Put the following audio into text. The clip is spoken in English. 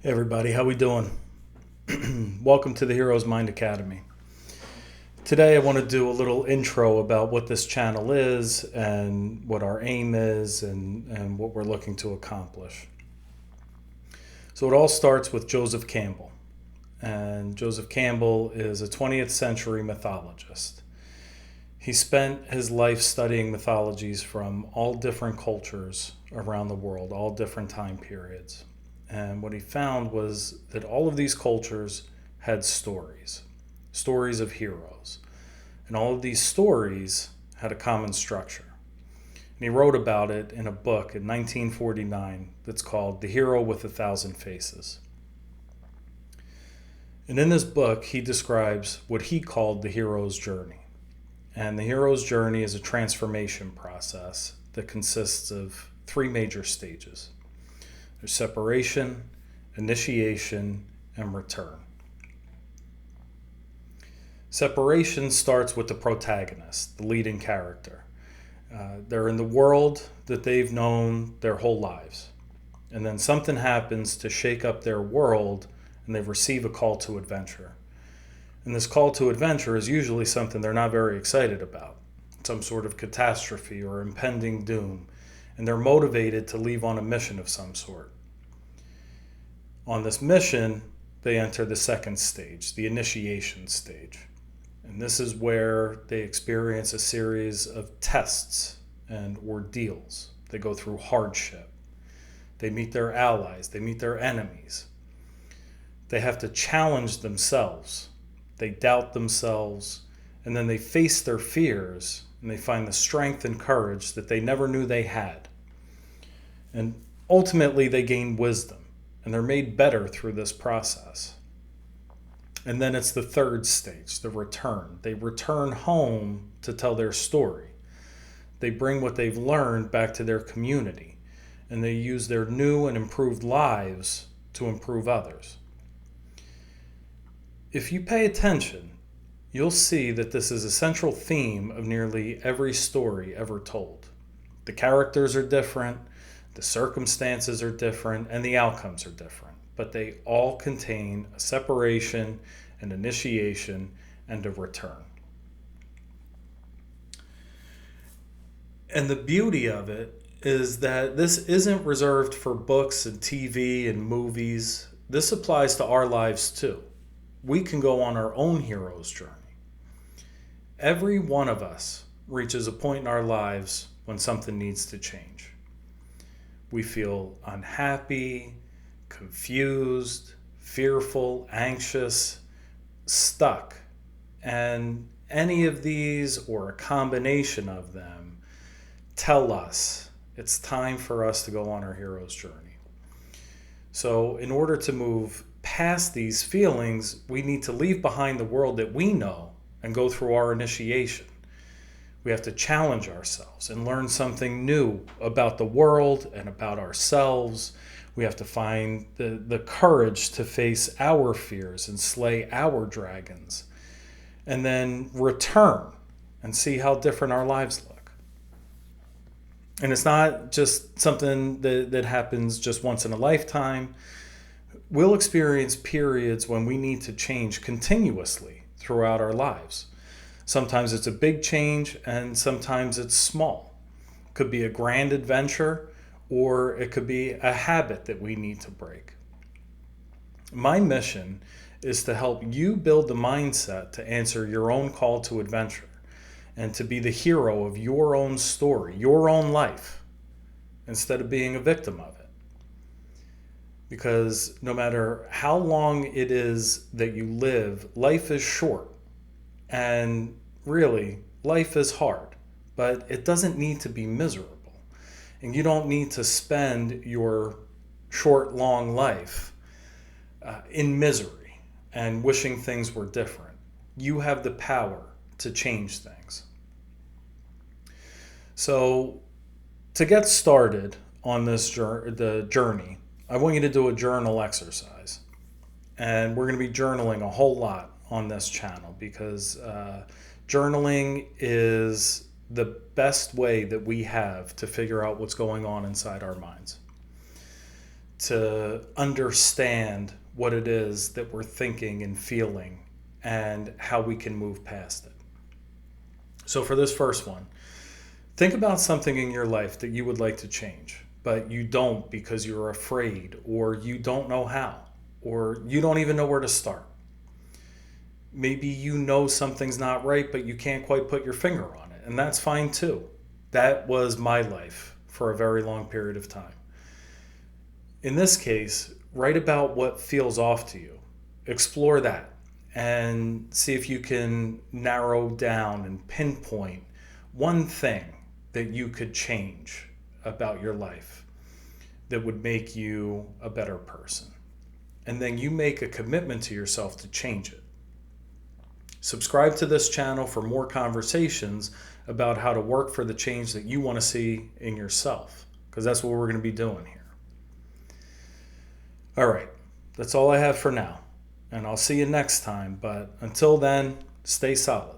Hey everybody, how we doing? Welcome to the Heroes Mind Academy. Today I want to do a little intro about what this channel is and what our aim is and what we're looking to accomplish. So it all starts with Joseph Campbell. And Joseph Campbell is a 20th century mythologist. He spent his life studying mythologies from all different cultures around the world, all different time periods. And what he found was that all of these cultures had stories of heroes. And all of these stories had a common structure. And he wrote about it in a book in 1949 that's called The Hero with a Thousand Faces. And in this book, he describes what he called the hero's journey. And the hero's journey is a transformation process that consists of three major stages. There's separation, initiation, and return. Separation starts with the protagonist, the leading character. They're in the world that they've known their whole lives. And then something happens to shake up their world and they receive a call to adventure. And this call to adventure is usually something they're not very excited about, some sort of catastrophe or impending doom. And they're motivated to leave on a mission of some sort. On this mission, they enter the second stage, the initiation stage. And this is where they experience a series of tests and ordeals. They go through hardship. They meet their allies. They meet their enemies. They have to challenge themselves. They doubt themselves. And then they face their fears and they find the strength and courage that they never knew they had. And ultimately, they gain wisdom. And they're made better through this process. And then it's the third stage, the return. They return home to tell their story. They bring what they've learned back to their community. And they use their new and improved lives to improve others. If you pay attention, you'll see that this is a central theme of nearly every story ever told. The characters are different. The circumstances are different and the outcomes are different, but they all contain a separation, an initiation, and a return. And the beauty of it is that this isn't reserved for books and TV and movies. This applies to our lives too. We can go on our own hero's journey. Every one of us reaches a point in our lives when something needs to change. We feel unhappy, confused, fearful, anxious, stuck. And any of these or a combination of them tell us it's time for us to go on our hero's journey. So in order to move past these feelings, we need to leave behind the world that we know and go through our initiation. We have to challenge ourselves and learn something new about the world and about ourselves. We have to find the courage to face our fears and slay our dragons. And then return and see how different our lives look. And it's not just something that happens just once in a lifetime. We'll experience periods when we need to change continuously throughout our lives. Sometimes it's a big change and sometimes it's small. It could be a grand adventure or it could be a habit that we need to break. My mission is to help you build the mindset to answer your own call to adventure and to be the hero of your own story, your own life, instead of being a victim of it. Because no matter how long it is that you live, life is short. And really, life is hard, but it doesn't need to be miserable. And you don't need to spend your short, long life in misery and wishing things were different. You have the power to change things. So to get started on the journey, I want you to do a journal exercise. And we're going to be journaling a whole lot on this channel because journaling is the best way that we have to figure out what's going on inside our minds. to understand what it is that we're thinking and feeling and how we can move past it. So for this first one, think about something in your life that you would like to change, but you don't because you're afraid, or you don't know how, or you don't even know where to start. Maybe you know something's not right, but you can't quite put your finger on it, and that's fine too. That was my life for a very long period of time. In this case, write about what feels off to you. Explore that and see if you can narrow down and pinpoint one thing that you could change about your life that would make you a better person. And then you make a commitment to yourself to change it. Subscribe to this channel for more conversations about how to work for the change that you want to see in yourself, because that's what we're going to be doing here. All right, that's all I have for now, and I'll see you next time. But until then, stay solid.